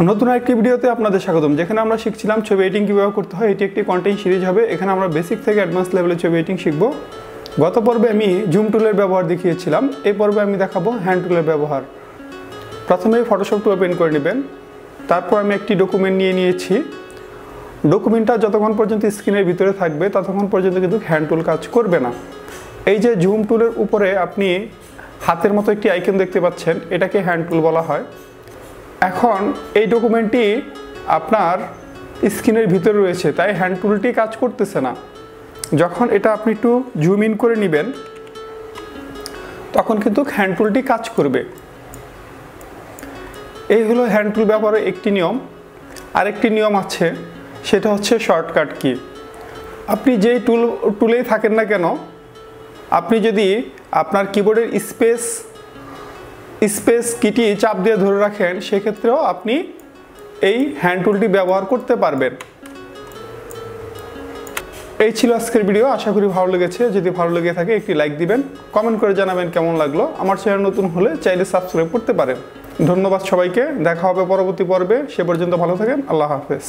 নতুন একটি ভিডিওতে আপনাদের স্বাগতম, যেখানে আমরা শিখছিলাম ছবি এডিটিং কীভাবে করতে হয়। এটি একটি কন্টেন্ট সিরিজ হবে। এখানে আমরা বেসিক থেকে অ্যাডভান্স লেভেলে ছবি এডিটিং শিখব। গত পর্বে আমি জুম টুলের ব্যবহার দেখিয়েছিলাম, এই পর্বে আমি দেখাবো হ্যান্ড টুলের ব্যবহার। প্রথমে ফটোশপটা ওপেন করে নেবেন। তারপর আমি একটি ডকুমেন্ট নিয়ে নিয়েছি। ডকুমেন্টটা যতক্ষণ পর্যন্ত স্ক্রিনের ভিতরে থাকবে ততক্ষণ পর্যন্ত কিন্তু হ্যান্ড টুল কাজ করবে না। এই যে জুম টুলের উপরে আপনি হাতের মতো একটি আইকন দেখতে পাচ্ছেন, এটাকে হ্যান্ড টুল বলা হয়। এখন এই ডকুমেন্টটি আপনার স্ক্রিনের ভিতরে রয়েছে, তাই হ্যান্ড টুলটি কাজ করতেছে না। যখন এটা আপনি একটু জুম ইন করে নেবেন তখন কিন্তু হ্যান্ড টুলটি কাজ করবে। এই হলো হ্যান্ড টুল ব্যবহারের একটি নিয়ম। আরেকটি নিয়ম আছে, সেটা হচ্ছে শর্টকাট কি। আপনি যেই টুলেই থাকেন না কেন, আপনি যদি আপনার কিবোর্ডের স্পেস কিটি চাপ দিয়ে ধরে রাখেন, সেক্ষেত্রেও আপনি এই হ্যান্ড টুলটি ব্যবহার করতে পারবেন। এই ছিল আজকের ভিডিও। আশা করি ভালো লেগেছে। যদি ভালো লেগে থাকে একটি লাইক দিবেন, কমেন্ট করে জানাবেন কেমন লাগলো। আমার চ্যানেল নতুন হলে চাইলে সাবস্ক্রাইব করতে পারেন। ধন্যবাদ সবাইকে। দেখা হবে পরবর্তী পর্বে। সে পর্যন্ত ভালো থাকেন। আল্লাহ হাফেজ।